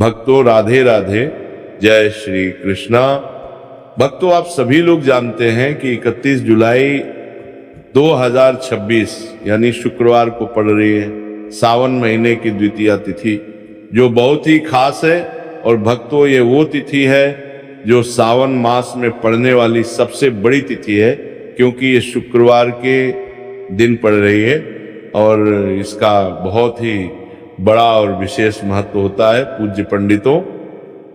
भक्तों राधे राधे, जय श्री कृष्णा। भक्तों आप सभी लोग जानते हैं कि 31 जुलाई 2026 यानी शुक्रवार को पड़ रही है सावन महीने की द्वितीया तिथि, जो बहुत ही खास है। और भक्तों ये वो तिथि है जो सावन मास में पड़ने वाली सबसे बड़ी तिथि है, क्योंकि ये शुक्रवार के दिन पड़ रही है और इसका बहुत ही बड़ा और विशेष महत्व होता है। पूज्य पंडितों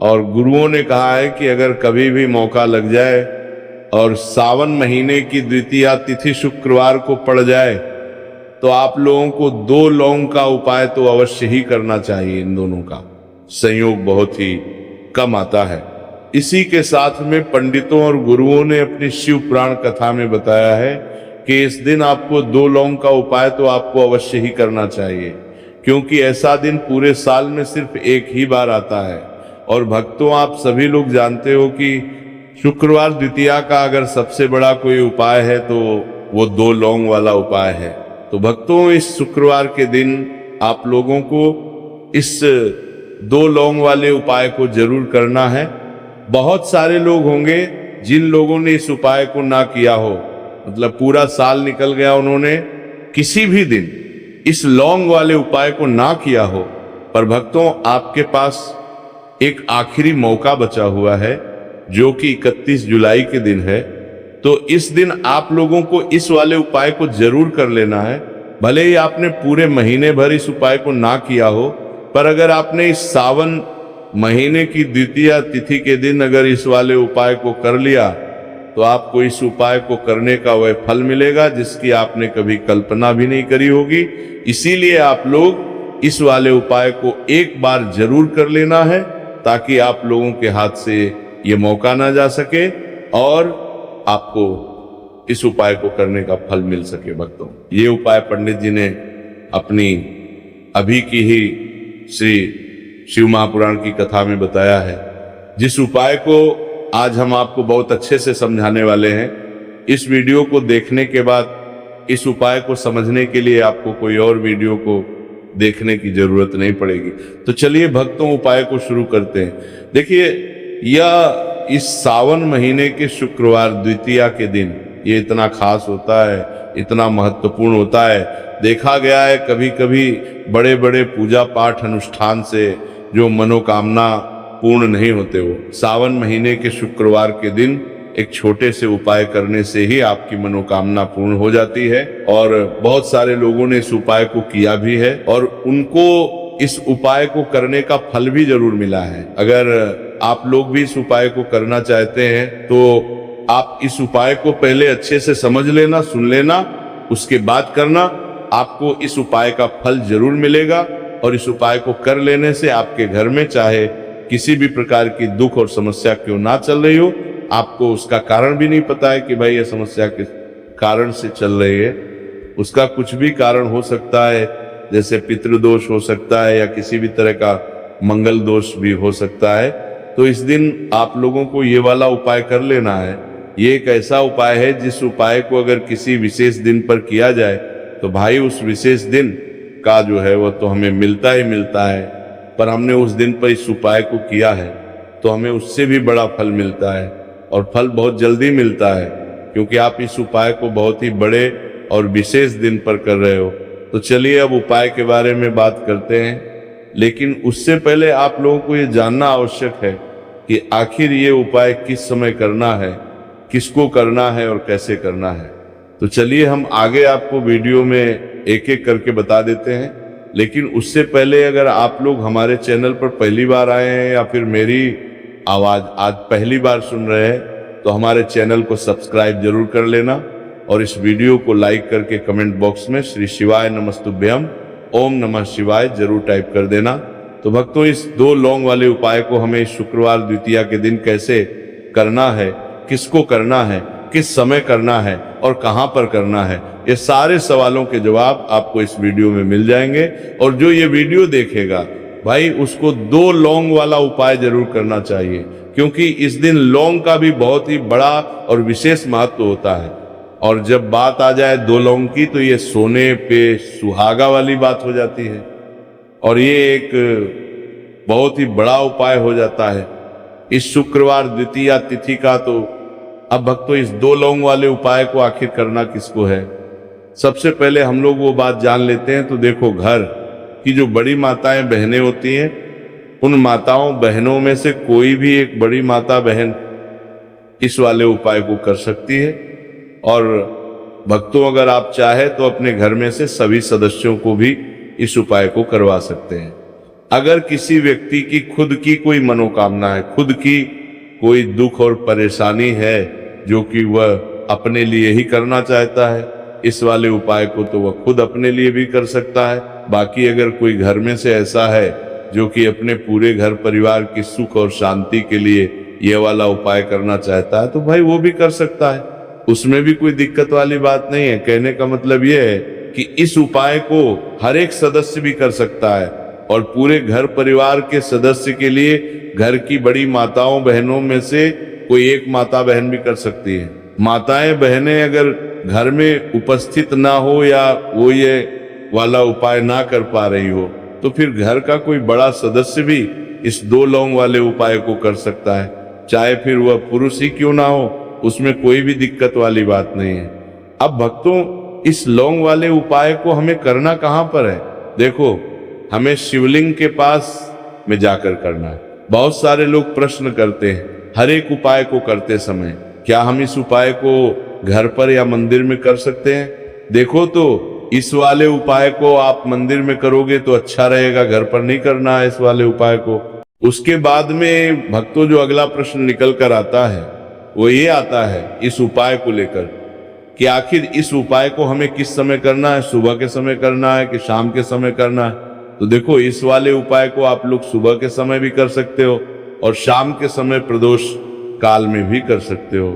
और गुरुओं ने कहा है कि अगर कभी भी मौका लग जाए और सावन महीने की द्वितीया तिथि शुक्रवार को पड़ जाए तो आप लोगों को 2 लौंग का उपाय तो अवश्य ही करना चाहिए। इन दोनों का संयोग बहुत ही कम आता है। इसी के साथ में पंडितों और गुरुओं ने अपनी शिव पुराण कथा में बताया है कि इस दिन आपको 2 लौंग का उपाय तो आपको अवश्य ही करना चाहिए, क्योंकि ऐसा दिन पूरे साल में सिर्फ एक ही बार आता है। और भक्तों आप सभी लोग जानते हो कि शुक्रवार द्वितीया का अगर सबसे बड़ा कोई उपाय है तो वो 2 लौंग वाला उपाय है। तो भक्तों इस शुक्रवार के दिन आप लोगों को इस 2 लौंग वाले उपाय को जरूर करना है। बहुत सारे लोग होंगे जिन लोगों ने इस उपाय को ना किया हो, मतलब पूरा साल निकल गया उन्होंने किसी भी दिन इस लौंग वाले उपाय को ना किया हो, पर भक्तों आपके पास एक आखिरी मौका बचा हुआ है जो कि 31 जुलाई के दिन है। तो इस दिन आप लोगों को इस वाले उपाय को जरूर कर लेना है। भले ही आपने पूरे महीने भर इस उपाय को ना किया हो, पर अगर आपने इस सावन महीने की द्वितीया तिथि के दिन अगर इस वाले उपाय को कर लिया तो आपको इस उपाय को करने का वह फल मिलेगा जिसकी आपने कभी कल्पना भी नहीं करी होगी। इसीलिए आप लोग इस वाले उपाय को एक बार जरूर कर लेना है, ताकि आप लोगों के हाथ से ये मौका ना जा सके और आपको इस उपाय को करने का फल मिल सके। भक्तों ये उपाय पंडित जी ने अपनी अभी की ही श्री शिव महापुराण की कथा में बताया है, जिस उपाय को आज हम आपको बहुत अच्छे से समझाने वाले हैं। इस वीडियो को देखने के बाद इस उपाय को समझने के लिए आपको कोई और वीडियो को देखने की जरूरत नहीं पड़ेगी। तो चलिए भक्तों उपाय को शुरू करते हैं। देखिए यह इस सावन महीने के शुक्रवार द्वितीया के दिन ये इतना खास होता है, इतना महत्वपूर्ण होता है। देखा गया है कभी कभी बड़े बड़े पूजा पाठ अनुष्ठान से जो मनोकामना पूर्ण नहीं होते, वो सावन महीने के शुक्रवार के दिन एक छोटे से उपाय करने से ही आपकी मनोकामना पूर्ण हो जाती है। और बहुत सारे लोगों ने इस उपाय को किया भी है और उनको इस उपाय को करने का फल भी जरूर मिला है। अगर आप लोग भी इस उपाय को करना चाहते हैं तो आप इस उपाय को पहले अच्छे से समझ लेना, सुन लेना, उसके बाद करना। आपको इस उपाय का फल जरूर मिलेगा और इस उपाय को कर लेने से आपके घर में चाहे किसी भी प्रकार की दुख और समस्या क्यों ना चल रही हो, आपको उसका कारण भी नहीं पता है कि भाई यह समस्या किस कारण से चल रही है। उसका कुछ भी कारण हो सकता है, जैसे पितृदोष हो सकता है या किसी भी तरह का मंगल दोष भी हो सकता है। तो इस दिन आप लोगों को ये वाला उपाय कर लेना है। ये एक ऐसा उपाय है जिस उपाय को अगर किसी विशेष दिन पर किया जाए तो भाई उस विशेष दिन का जो है वह तो हमें मिलता ही मिलता है, पर हमने उस दिन पर इस उपाय को किया है तो हमें उससे भी बड़ा फल मिलता है और फल बहुत जल्दी मिलता है, क्योंकि आप इस उपाय को बहुत ही बड़े और विशेष दिन पर कर रहे हो। तो चलिए अब उपाय के बारे में बात करते हैं, लेकिन उससे पहले आप लोगों को ये जानना आवश्यक है कि आखिर ये उपाय किस समय करना है, किसको करना है और कैसे करना है। तो चलिए हम आगे आपको वीडियो में एक एक करके बता देते हैं। लेकिन उससे पहले अगर आप लोग हमारे चैनल पर पहली बार आए हैं या फिर मेरी आवाज़ आज पहली बार सुन रहे हैं तो हमारे चैनल को सब्सक्राइब जरूर कर लेना और इस वीडियो को लाइक करके कमेंट बॉक्स में श्री शिवाय नमस्तुभ्यम ओम नमः शिवाय जरूर टाइप कर देना। तो भक्तों इस 2 लौंग वाले उपाय को हमें शुक्रवार द्वितीया के दिन कैसे करना है, किसको करना है, किस समय करना है और कहां पर करना है, ये सारे सवालों के जवाब आपको इस वीडियो में मिल जाएंगे। और जो ये वीडियो देखेगा भाई उसको 2 लौंग वाला उपाय जरूर करना चाहिए, क्योंकि इस दिन लौंग का भी बहुत ही बड़ा और विशेष महत्व होता है। और जब बात आ जाए 2 लौंग की तो ये सोने पे सुहागा वाली बात हो जाती है और ये एक बहुत ही बड़ा उपाय हो जाता है। इस शुक्रवार द्वितीया तिथि का तो अब भक्तों इस 2 लौंग वाले उपाय को आखिर करना किसको है। सबसे पहले हम लोग वो बात जान लेते हैं। तो देखो, घर की जो बड़ी माताएं बहनें होती हैं, उन माताओं बहनों में से कोई भी एक बड़ी माता बहन इस वाले उपाय को कर सकती है। और भक्तों, अगर आप चाहे तो अपने घर में से सभी सदस्यों को भी इस उपाय को करवा सकते हैं। अगर किसी व्यक्ति की खुद की कोई मनोकामना है, खुद की कोई दुख और परेशानी है जो कि वह अपने लिए ही करना चाहता है, इस वाले उपाय को तो वह खुद अपने लिए भी कर सकता है। बाकी अगर कोई घर में से ऐसा है जो कि अपने पूरे घर परिवार की सुख और शांति के लिए यह वाला उपाय करना चाहता है, तो भाई वो भी कर सकता है, उसमें भी कोई दिक्कत वाली बात नहीं है। कहने का मतलब यह है कि इस उपाय को हर एक सदस्य भी कर सकता है और पूरे घर परिवार के सदस्य के लिए घर की बड़ी माताओं बहनों में से कोई एक माता बहन भी कर सकती है। माताएं बहनें अगर घर में उपस्थित ना हो या वो ये वाला उपाय ना कर पा रही हो, तो फिर घर का कोई बड़ा सदस्य भी इस 2 लौंग वाले उपाय को कर सकता है, चाहे फिर वह पुरुष ही क्यों ना हो, उसमें कोई भी दिक्कत वाली बात नहीं है। अब भक्तों, इस लौंग वाले उपाय को हमें करना कहां पर है? देखो, हमें शिवलिंग के पास में जाकर करना है। बहुत सारे लोग प्रश्न करते हैं हर एक उपाय को करते समय, क्या हम इस उपाय को घर पर या मंदिर में कर सकते हैं? देखो, तो इस वाले उपाय को आप मंदिर में करोगे तो अच्छा रहेगा, घर पर नहीं करना है इस वाले उपाय को। उसके बाद में भक्तों जो अगला प्रश्न निकल कर आता है वो ये आता है इस उपाय को लेकर कि आखिर इस उपाय को हमें किस समय करना है, सुबह के समय करना है कि शाम के समय करना है? तो देखो, इस वाले उपाय को आप लोग सुबह के समय भी कर सकते हो और शाम के समय प्रदोष काल में भी कर सकते हो।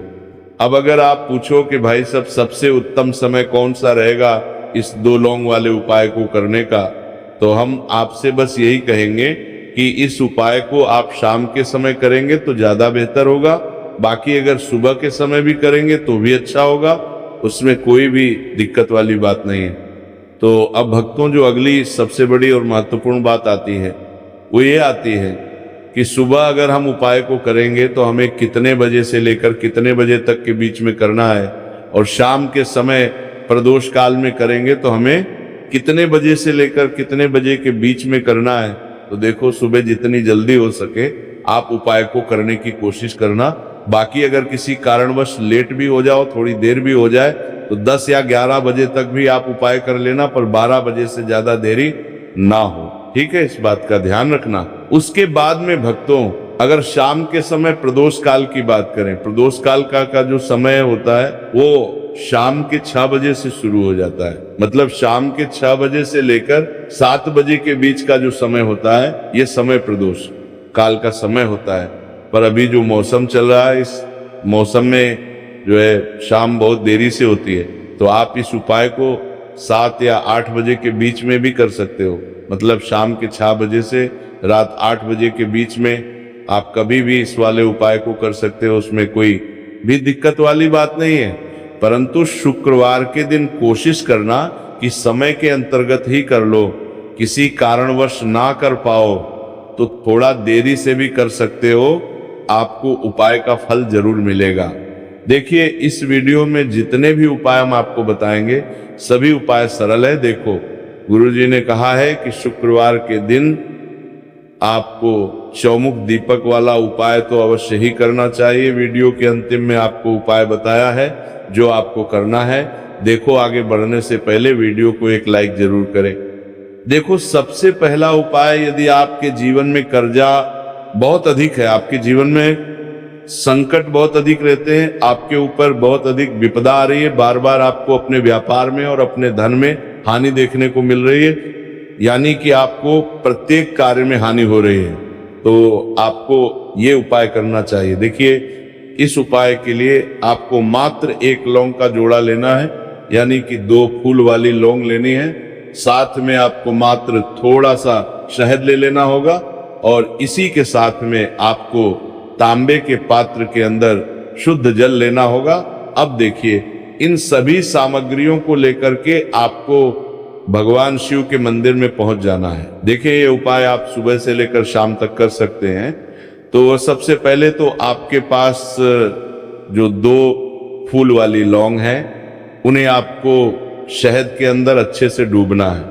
अब अगर आप पूछो कि भाई सब सबसे उत्तम समय कौन सा रहेगा इस 2 लौंग वाले उपाय को करने का, तो हम आपसे बस यही कहेंगे कि इस उपाय को आप शाम के समय करेंगे तो ज्यादा बेहतर होगा। बाकी अगर सुबह के समय भी करेंगे तो भी अच्छा होगा, उसमें कोई भी दिक्कत वाली बात नहीं है। तो अब भक्तों, जो अगली सबसे बड़ी और महत्वपूर्ण बात आती है वो ये आती है कि सुबह अगर हम उपाय को करेंगे तो हमें कितने बजे से लेकर कितने बजे तक के बीच में करना है, और शाम के समय प्रदोष काल में करेंगे तो हमें कितने बजे से लेकर कितने बजे के बीच में करना है। तो देखो, सुबह जितनी जल्दी हो सके आप उपाय को करने की कोशिश करना। बाकी अगर किसी कारणवश लेट भी हो जाओ, थोड़ी देर भी हो जाए, तो 10 या 11 बजे तक भी आप उपाय कर लेना, पर 12 बजे से ज्यादा देरी ना हो। ठीक है, इस बात का ध्यान रखना। उसके बाद में भक्तों, अगर शाम के समय प्रदोष काल की बात करें, प्रदोष काल का जो समय होता है वो शाम के 6 बजे से शुरू हो जाता है। मतलब शाम के 6 बजे से लेकर 7 बजे के बीच का जो समय होता है, ये समय प्रदोष काल का समय होता है। पर अभी जो मौसम चल रहा है, इस मौसम में जो है शाम बहुत देरी से होती है, तो आप इस उपाय को 7 या 8 बजे के बीच में भी कर सकते हो। मतलब शाम के 6 बजे से रात 8 बजे के बीच में आप कभी भी इस वाले उपाय को कर सकते हो, उसमें कोई भी दिक्कत वाली बात नहीं है। परंतु शुक्रवार के दिन कोशिश करना कि समय के अंतर्गत ही कर लो। किसी कारणवश ना कर पाओ तो थोड़ा देरी से भी कर सकते हो, आपको उपाय का फल जरूर मिलेगा। देखिए, इस वीडियो में जितने भी उपाय हम आपको बताएंगे सभी उपाय सरल है। देखो, गुरुजी ने कहा है कि शुक्रवार के दिन आपको चौमुख दीपक वाला उपाय तो अवश्य ही करना चाहिए। वीडियो के अंतिम में आपको उपाय बताया है जो आपको करना है। देखो, आगे बढ़ने से पहले वीडियो को एक लाइक जरूर करें। देखो, सबसे पहला उपाय, यदि आपके जीवन में कर्जा बहुत अधिक है, आपके जीवन में संकट बहुत अधिक रहते हैं, आपके ऊपर बहुत अधिक विपदा आ रही है, बार बार आपको अपने व्यापार में और अपने धन में हानि देखने को मिल रही है, यानी कि आपको प्रत्येक कार्य में हानि हो रही है, तो आपको ये उपाय करना चाहिए। देखिए, इस उपाय के लिए आपको मात्र 1 लौंग का जोड़ा लेना है, यानी कि 2 फूल वाली लौंग लेनी है। साथ में आपको मात्र थोड़ा सा शहद ले लेना होगा और इसी के साथ में आपको तांबे के पात्र के अंदर शुद्ध जल लेना होगा। अब देखिए, इन सभी सामग्रियों को लेकर के आपको भगवान शिव के मंदिर में पहुंच जाना है। देखिए, ये उपाय आप सुबह से लेकर शाम तक कर सकते हैं। तो सबसे पहले तो आपके पास जो 2 फूल वाली लौंग है, उन्हें आपको शहद के अंदर अच्छे से डूबना है,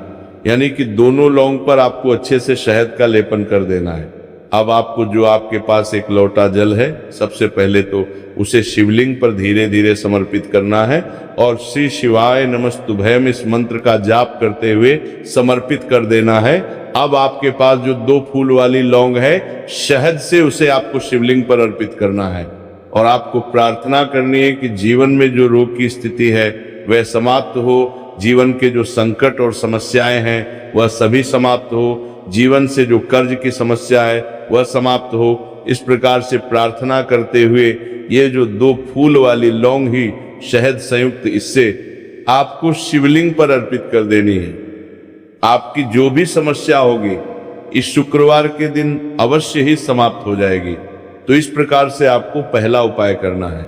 यानी कि दोनों लौंग पर आपको अच्छे से शहद का लेपन कर देना है। अब आपको जो आपके पास एक लोटा जल है, सबसे पहले तो उसे शिवलिंग पर धीरे धीरे समर्पित करना है और श्री शिवाय नमस्तुभयम इस मंत्र का जाप करते हुए समर्पित कर देना है। अब आपके पास जो 2 फूल वाली लौंग है, शहद से उसे आपको शिवलिंग पर अर्पित करना है और आपको प्रार्थना करनी है कि जीवन में जो रोग की स्थिति है वह समाप्त हो, जीवन के जो संकट और समस्याएं हैं वह सभी समाप्त हो, जीवन से जो कर्ज की समस्या है वह समाप्त हो। इस प्रकार से प्रार्थना करते हुए ये जो 2 फूल वाली लौंग ही शहद संयुक्त, इससे आपको शिवलिंग पर अर्पित कर देनी है। आपकी जो भी समस्या होगी इस शुक्रवार के दिन अवश्य ही समाप्त हो जाएगी। तो इस प्रकार से आपको पहला उपाय करना है।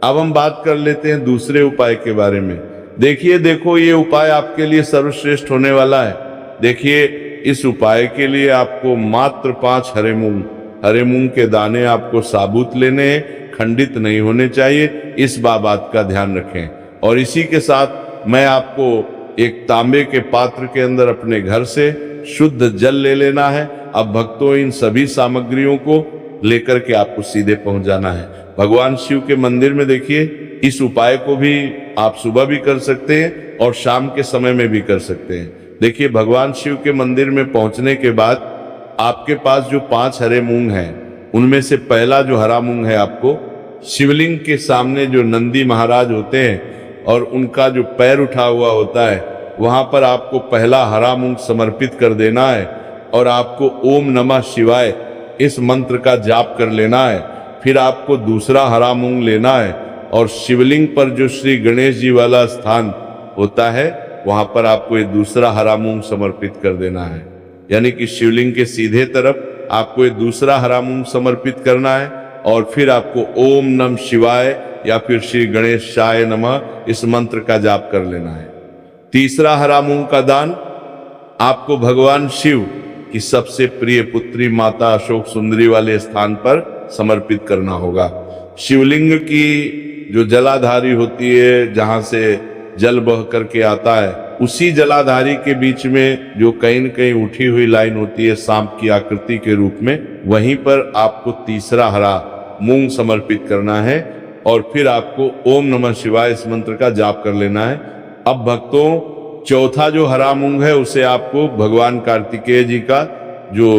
अब हम बात कर लेते हैं दूसरे उपाय के बारे में। देखो, ये उपाय आपके लिए सर्वश्रेष्ठ होने वाला है। देखिए, इस उपाय के लिए आपको मात्र 5 हरे मूंग के दाने आपको साबुत लेने हैं, खंडित नहीं होने चाहिए। इस बात का ध्यान रखें। और इसी के साथ मैं आपको एक तांबे के पात्र के अंदर अपने घर से शुद्ध जल ले लेना है। अब भक्तों, इन सभी सामग्रियों को लेकर के आपको सीधे पहुंच जाना है भगवान शिव के मंदिर में। देखिए, इस उपाय को भी आप सुबह भी कर सकते हैं और शाम के समय में भी कर सकते हैं। देखिए, भगवान शिव के मंदिर में पहुंचने के बाद आपके पास जो 5 हरे मूंग हैं, उनमें से पहला जो हरा मूंग है, आपको शिवलिंग के सामने जो नंदी महाराज होते हैं और उनका जो पैर उठा हुआ होता है, वहां पर आपको पहला हरा मूंग समर्पित कर देना है और आपको ओम नमः शिवाय इस मंत्र का जाप कर लेना है। फिर आपको दूसरा हरा मूंग लेना है और शिवलिंग पर जो श्री गणेश जी वाला स्थान होता है, वहां पर आपको ये दूसरा हरा मूंग समर्पित कर देना है। यानी कि शिवलिंग के सीधे तरफ आपको ये दूसरा हरा मूंग समर्पित करना है और फिर आपको ओम नमः शिवाय या फिर श्री गणेशाय नमः इस मंत्र का जाप कर लेना है। तीसरा हरा मूंग का दान आपको भगवान शिव की सबसे प्रिय पुत्री माता अशोक सुंदरी वाले स्थान पर समर्पित करना होगा। शिवलिंग की जो जलाधारी होती है, जहां से जल बह करके आता है, उसी जलाधारी के बीच में जो कहीं न कहीं उठी हुई लाइन होती है सांप की आकृति के रूप में, वहीं पर आपको तीसरा हरा मूंग समर्पित करना है और फिर आपको ओम नमः शिवाय इस मंत्र का जाप कर लेना है। अब भक्तों, चौथा जो हरा मूंग है उसे आपको भगवान कार्तिकेय जी का जो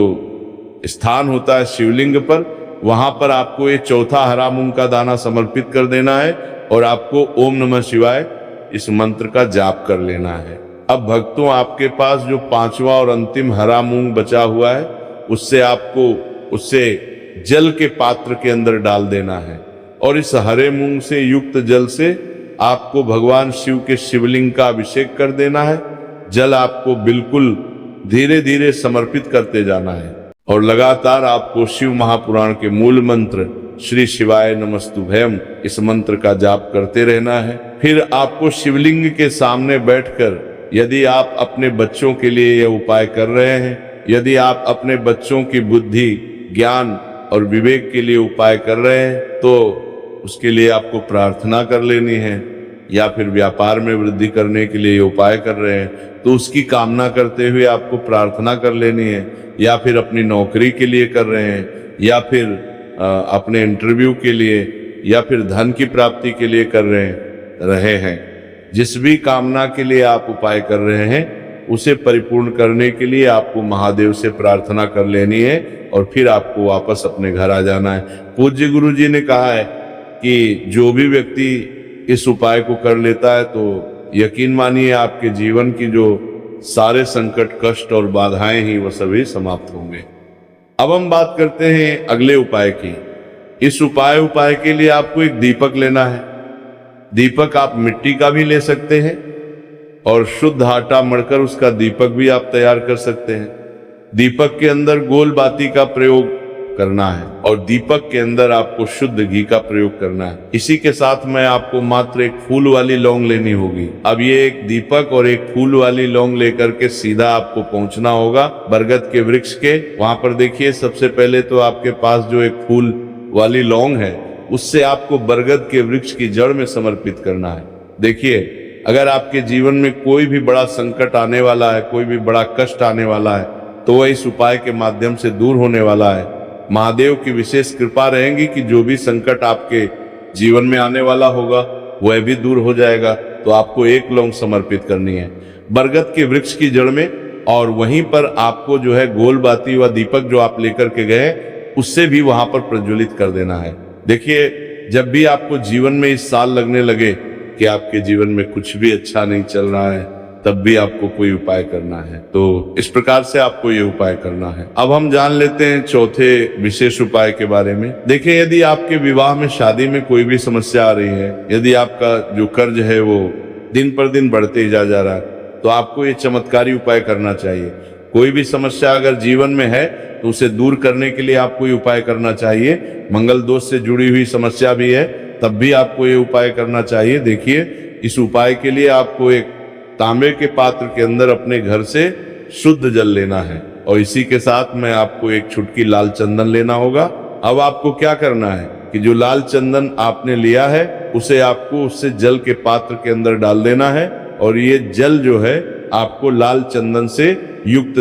स्थान होता है शिवलिंग पर, वहां पर आपको ये चौथा हरा मूंग का दाना समर्पित कर देना है और आपको ओम नमः शिवाय इस मंत्र का जाप कर लेना है। अब भक्तों, आपके पास जो 5वां और अंतिम हरा मूंग बचा हुआ है, उससे आपको उसे जल के पात्र के अंदर डाल देना है और इस हरे मूंग से युक्त जल से आपको भगवान शिव के शिवलिंग का अभिषेक कर देना है। जल आपको बिल्कुल धीरे धीरे समर्पित करते जाना है और लगातार आपको शिव महापुराण के मूल मंत्र श्री शिवाय नमस्तुभयम इस मंत्र का जाप करते रहना है। फिर आपको शिवलिंग के सामने बैठकर, यदि आप अपने बच्चों के लिए यह उपाय कर रहे हैं, यदि आप अपने बच्चों की बुद्धि, ज्ञान और विवेक के लिए उपाय कर रहे हैं, तो उसके लिए आपको प्रार्थना कर लेनी है। या फिर व्यापार में वृद्धि करने के लिए उपाय कर रहे हैं तो उसकी कामना करते हुए आपको प्रार्थना कर लेनी है। या फिर अपनी नौकरी के लिए कर रहे हैं, या फिर अपने इंटरव्यू के लिए, या फिर धन की प्राप्ति के लिए कर रहे हैं, जिस भी कामना के लिए आप उपाय कर रहे हैं उसे परिपूर्ण करने के लिए आपको महादेव से प्रार्थना कर लेनी है और फिर आपको वापस अपने घर आ जाना है। पूज्य गुरु जी ने कहा है कि जो भी व्यक्ति इस उपाय को कर लेता है तो यकीन मानिए आपके जीवन की जो सारे संकट, कष्ट और बाधाएं ही वो सभी समाप्त होंगे। अब हम बात करते हैं अगले उपाय की। इस उपाय के लिए आपको एक दीपक लेना है। दीपक आप मिट्टी का भी ले सकते हैं और शुद्ध आटा मढ़कर उसका दीपक भी आप तैयार कर सकते हैं। दीपक के अंदर गोल बाती का प्रयोग करना है और दीपक के अंदर आपको शुद्ध घी का प्रयोग करना है। इसी के साथ में आपको मात्र एक फूल वाली लौंग लेनी होगी। अब ये एक दीपक और एक फूल वाली लौंग लेकर के सीधा आपको पहुंचना होगा बरगद के वृक्ष के। वहां पर देखिए, सबसे पहले तो आपके पास जो एक फूल वाली लौंग है उससे आपको बरगद के वृक्ष की जड़ में समर्पित करना है। देखिए, अगर आपके जीवन में कोई भी बड़ा संकट आने वाला है, कोई भी बड़ा कष्ट आने वाला है, तो वह इस उपाय के माध्यम से दूर होने वाला है। महादेव की विशेष कृपा रहेगी कि जो भी संकट आपके जीवन में आने वाला होगा वह भी दूर हो जाएगा। तो आपको एक लौंग समर्पित करनी है बरगद के वृक्ष की जड़ में, और वहीं पर आपको जो है गोल बाती व दीपक जो आप लेकर के गए उससे भी वहां पर प्रज्वलित कर देना है। देखिए, जब भी आपको जीवन में इस साल लगने लगे कि आपके जीवन में कुछ भी अच्छा नहीं चल रहा है, तब भी आपको कोई उपाय करना है। तो इस प्रकार से आपको ये उपाय करना है। अब हम जान लेते हैं चौथे विशेष उपाय के बारे में। देखिए, यदि आपके विवाह में, शादी में कोई भी समस्या आ रही है, यदि आपका जो कर्ज है वो दिन पर दिन बढ़ते ही जा रहा है, तो आपको ये चमत्कारी उपाय करना चाहिए। कोई भी समस्या अगर जीवन में है तो उसे दूर करने के लिए आपको ये उपाय करना चाहिए। मंगल दोष से जुड़ी हुई समस्या भी है तब भी आपको ये उपाय करना चाहिए। देखिए, इस उपाय के लिए आपको एक तांबे के पात्र के अंदर अपने घर से शुद्ध जल लेना है और इसी के साथ में आपको एक चुटकी लाल चंदन लेना होगा। अब आपको क्या करना है कि जो लाल चंदन आपने लिया है उसे आपको उससे जल के पात्र के अंदर डाल देना है और ये जल जो है आपको लाल चंदन से युक्त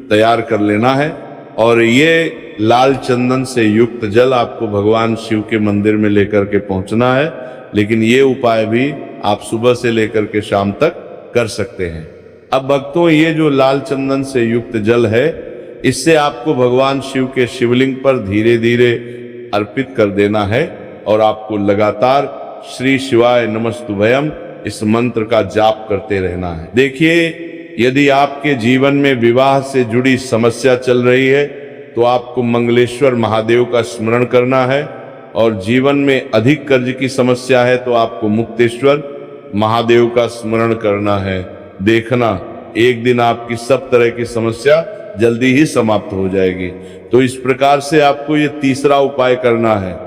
तैयार कर लेना है। और ये लाल चंदन से युक्त जल आपको भगवान शिव के मंदिर में लेकर के पहुंचना है। लेकिन ये उपाय भी आप सुबह से लेकर के शाम तक कर सकते हैं। अब भक्तों, ये जो लाल चंदन से युक्त जल है, इससे आपको भगवान शिव के शिवलिंग पर धीरे धीरे अर्पित कर देना है और आपको लगातार श्री शिवाय नमस्तुभयम इस मंत्र का जाप करते रहना है। देखिए, यदि आपके जीवन में विवाह से जुड़ी समस्या चल रही है तो आपको मंगलेश्वर महादेव का स्मरण करना है, और जीवन में अधिक कर्ज की समस्या है तो आपको मुक्तेश्वर महादेव का स्मरण करना है। देखना, एक दिन आपकी सब तरह की समस्या जल्दी ही समाप्त हो जाएगी। तो इस प्रकार से आपको ये तीसरा उपाय करना है।